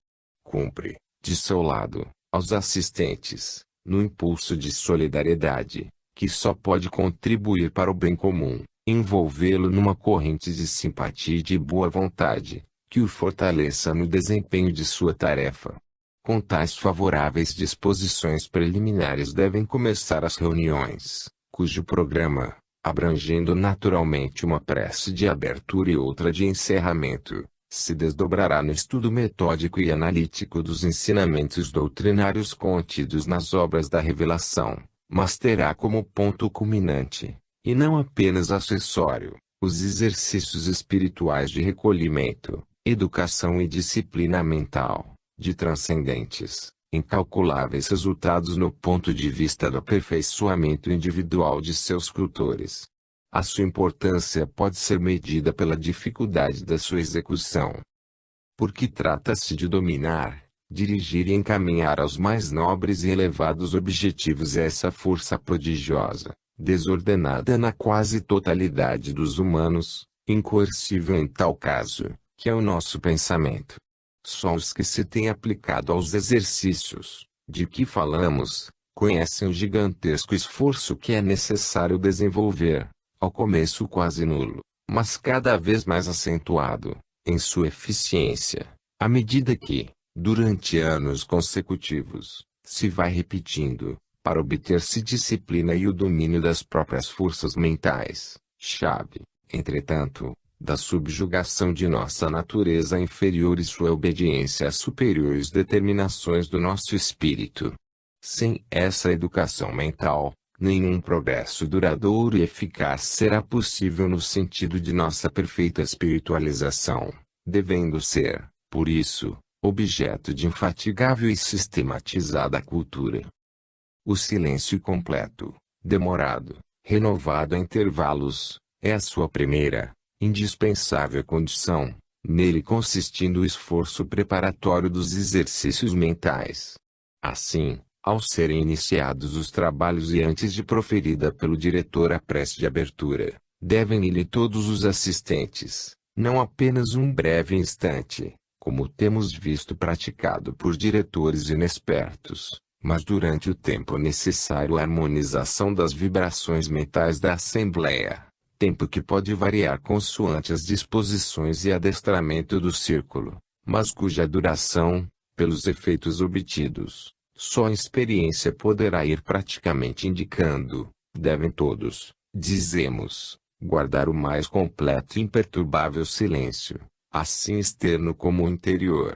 Cumpre, De seu lado, aos assistentes, no impulso de solidariedade, que só pode contribuir para o bem comum, envolvê-lo numa corrente de simpatia e de boa vontade, que o fortaleça no desempenho de sua tarefa. Com tais favoráveis disposições preliminares devem começar as reuniões, cujo programa, abrangendo naturalmente uma prece de abertura e outra de encerramento, se desdobrará no estudo metódico e analítico dos ensinamentos doutrinários contidos nas obras da revelação, mas terá como ponto culminante, e não apenas acessório, os exercícios espirituais de recolhimento, educação e disciplina mental, de transcendentes, incalculáveis resultados no ponto de vista do aperfeiçoamento individual de seus cultores. A sua importância pode ser medida pela dificuldade da sua execução. Porque trata-se de dominar, dirigir e encaminhar aos mais nobres e elevados objetivos essa força prodigiosa, desordenada na quase totalidade dos humanos, incoercível em tal caso, que é o nosso pensamento. Só os que se têm aplicado aos exercícios, de que falamos, conhecem o gigantesco esforço que é necessário desenvolver, ao começo quase nulo, mas cada vez mais acentuado, em sua eficiência, à medida que, durante anos consecutivos, se vai repetindo, para obter-se disciplina e o domínio das próprias forças mentais, chave, entretanto, da subjugação de nossa natureza inferior e sua obediência às superiores determinações do nosso espírito. Sem essa educação mental, nenhum progresso duradouro e eficaz será possível no sentido de nossa perfeita espiritualização, devendo ser, por isso, objeto de infatigável e sistematizada cultura. O silêncio completo, demorado, renovado a intervalos, é a sua primeira, indispensável condição, nele consistindo o esforço preparatório dos exercícios mentais. Assim, ao serem iniciados os trabalhos e antes de proferida pelo diretor a prece de abertura, devem-lhe todos os assistentes, não apenas um breve instante, como temos visto praticado por diretores inexpertos, mas durante o tempo necessário à harmonização das vibrações mentais da Assembleia, tempo que pode variar consoante as disposições e adestramento do círculo, mas cuja duração, pelos efeitos obtidos, só a experiência poderá ir praticamente indicando. Devem todos, dizemos, guardar o mais completo e imperturbável silêncio, assim externo como interior.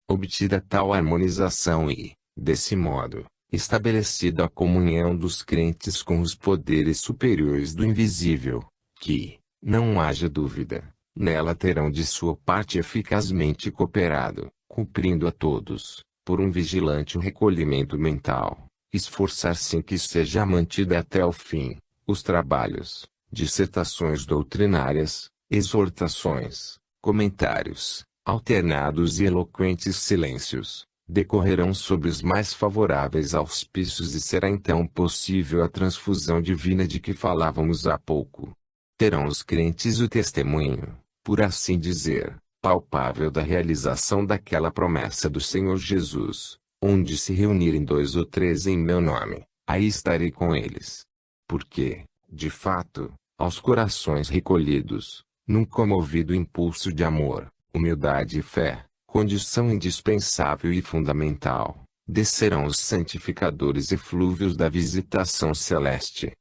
Obtida tal harmonização e, desse modo, estabelecida a comunhão dos crentes com os poderes superiores do invisível, que, não haja dúvida, nela terão de sua parte eficazmente cooperado, cumprindo a todos, por um vigilante recolhimento mental, esforçar-se em que seja mantida até o fim, os trabalhos, dissertações doutrinárias, exortações, comentários, alternados e eloquentes silêncios, decorrerão sob os mais favoráveis auspícios e será então possível a transfusão divina de que falávamos há pouco. Terão os crentes o testemunho, por assim dizer, palpável da realização daquela promessa do Senhor Jesus, onde se reunirem 2 ou 3 em meu nome, aí estarei com eles. Porque, de fato, aos corações recolhidos, num comovido impulso de amor, humildade e fé, condição indispensável e fundamental, descerão os santificadores eflúvios da visitação celeste.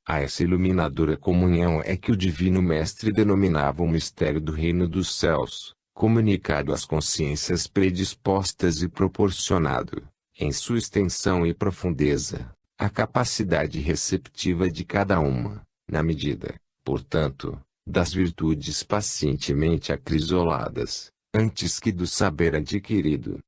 A essa iluminadora comunhão é que o Divino Mestre denominava o mistério do reino dos céus, comunicado às consciências predispostas e proporcionado, em sua extensão e profundeza, a capacidade receptiva de cada uma, na medida, portanto, das virtudes pacientemente acrisoladas, antes que do saber adquirido.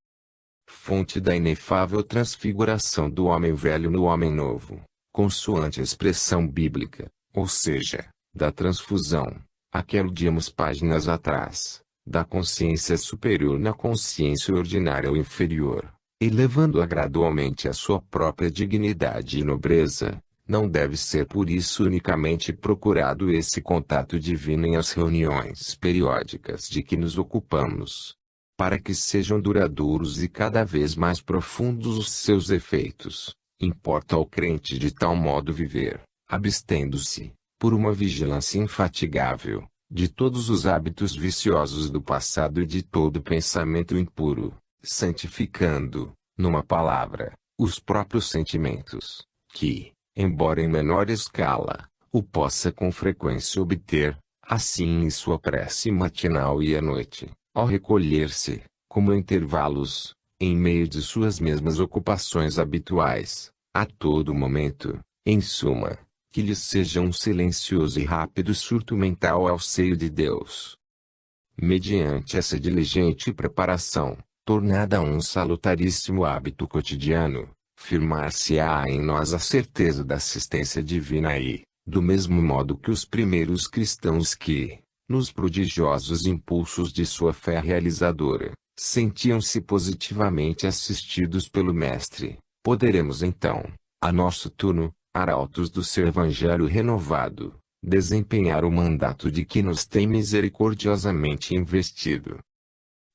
Fonte da inefável transfiguração do homem velho no homem novo, consoante a expressão bíblica, ou seja, da transfusão, a que aludíamos páginas atrás, da consciência superior na consciência ordinária ou inferior, elevando-a gradualmente à sua própria dignidade e nobreza. Não deve ser por isso unicamente procurado esse contato divino em as reuniões periódicas de que nos ocupamos. para que sejam duradouros e cada vez mais profundos os seus efeitos. Importa ao crente de tal modo viver, abstendo-se, por uma vigilância infatigável, de todos os hábitos viciosos do passado e de todo pensamento impuro, santificando, numa palavra, os próprios sentimentos, que, embora em menor escala, o possa com frequência obter, assim em sua prece matinal e à noite, ao recolher-se, como intervalos, em meio de suas mesmas ocupações habituais, a todo momento, em suma, que lhe seja um silencioso e rápido surto mental ao seio de Deus. Mediante essa diligente preparação, tornada um salutaríssimo hábito cotidiano, firmar-se-á em nós a certeza da assistência divina e, do mesmo modo que os primeiros cristãos que, nos prodigiosos impulsos de sua fé realizadora, sentiam-se positivamente assistidos pelo Mestre, poderemos então, a nosso turno, arautos do seu Evangelho renovado, desempenhar o mandato de que nos tem misericordiosamente investido.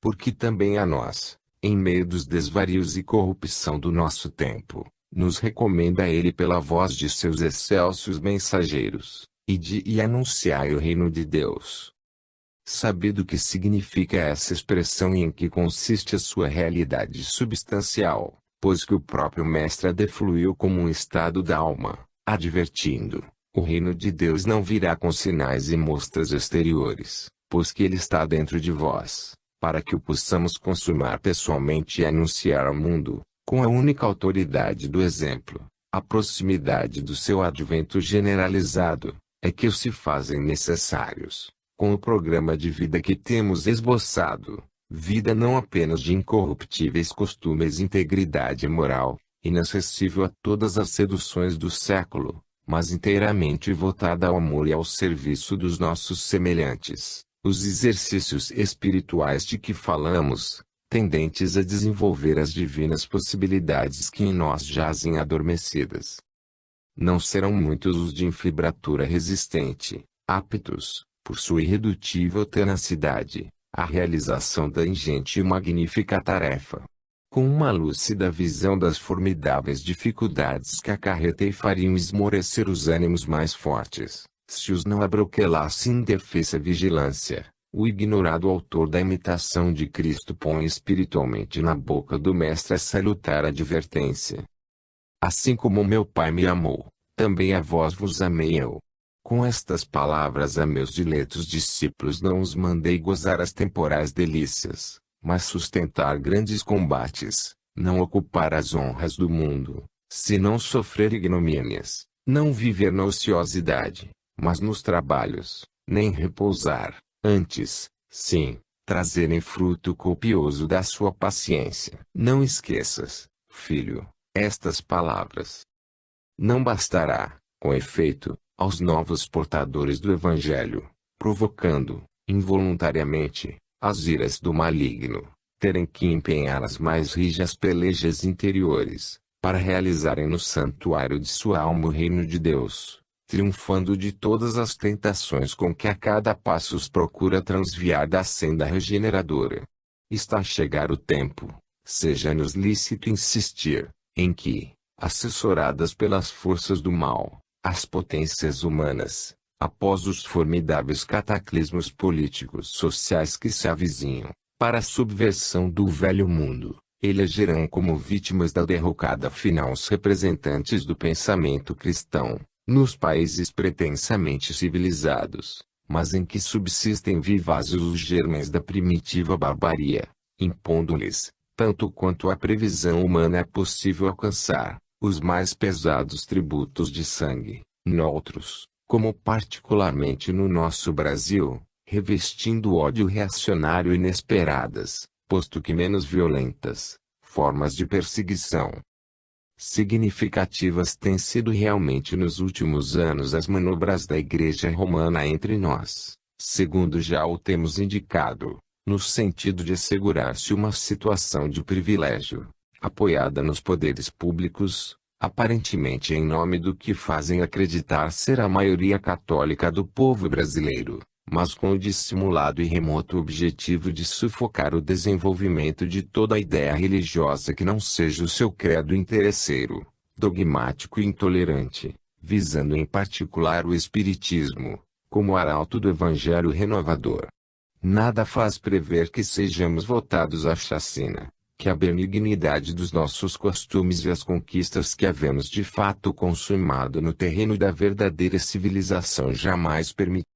Porque também a nós, em meio dos desvarios e corrupção do nosso tempo, nos recomenda ele pela voz de seus excelsos mensageiros, e anunciai o reino de Deus. Sabido o que significa essa expressão e em que consiste a sua realidade substancial, pois que o próprio Mestre a defluiu como um estado da alma, advertindo, o reino de Deus não virá com sinais e mostras exteriores, pois que ele está dentro de vós, para que o possamos consumar pessoalmente e anunciar ao mundo, com a única autoridade do exemplo, a proximidade do seu advento generalizado, é que os se fazem necessários, com o programa de vida que temos esboçado, vida não apenas de incorruptíveis costumes e integridade moral, inacessível a todas as seduções do século, mas inteiramente votada ao amor e ao serviço dos nossos semelhantes, os exercícios espirituais de que falamos, tendentes a desenvolver as divinas possibilidades que em nós jazem adormecidas. Não serão muitos os de infibratura resistente, aptos, por sua irredutível tenacidade, à realização da ingente e magnífica tarefa. Com uma lúcida visão das formidáveis dificuldades que acarreta e fariam esmorecer os ânimos mais fortes, se os não abroquelasse indefesa vigilância, o ignorado autor da imitação de Cristo põe espiritualmente na boca do Mestre a salutar advertência. Assim como meu Pai me amou, também a vós vos amei eu. Com estas palavras a meus diletos discípulos não os mandei gozar as temporais delícias, mas sustentar grandes combates, não ocupar as honras do mundo, senão sofrer ignomínias, não viver na ociosidade, mas nos trabalhos, nem repousar, antes, sim, trazerem fruto copioso da sua paciência. Não esqueças, filho, estas palavras. Não bastará, com efeito, aos novos portadores do Evangelho, provocando, involuntariamente, as iras do maligno, terem que empenhar as mais rijas pelejas interiores, para realizarem no santuário de sua alma o reino de Deus, triunfando de todas as tentações com que a cada passo os procura transviar da senda regeneradora. Está a chegar o tempo, seja-nos lícito insistir, em que, assessoradas pelas forças do mal, as potências humanas, após os formidáveis cataclismos políticos sociais que se avizinham, para a subversão do velho mundo, elegerão como vítimas da derrocada final os representantes do pensamento cristão, nos países pretensamente civilizados, mas em que subsistem vivazes os germens da primitiva barbaria, impondo-lhes, tanto quanto a previsão humana é possível alcançar, os mais pesados tributos de sangue, noutros, como particularmente no nosso Brasil, revestindo ódio reacionário inesperadas, posto que menos violentas, formas de perseguição. Significativas têm sido realmente nos últimos anos as manobras da Igreja Romana entre nós, segundo já o temos indicado, no sentido de assegurar-se uma situação de privilégio, apoiada nos poderes públicos, aparentemente em nome do que fazem acreditar ser a maioria católica do povo brasileiro, mas com o dissimulado e remoto objetivo de sufocar o desenvolvimento de toda ideia religiosa que não seja o seu credo interesseiro, dogmático e intolerante, visando em particular o Espiritismo, como arauto do Evangelho renovador. Nada faz prever que sejamos votados à chacina, que a benignidade dos nossos costumes e as conquistas que havemos de fato consumado no terreno da verdadeira civilização jamais permitirão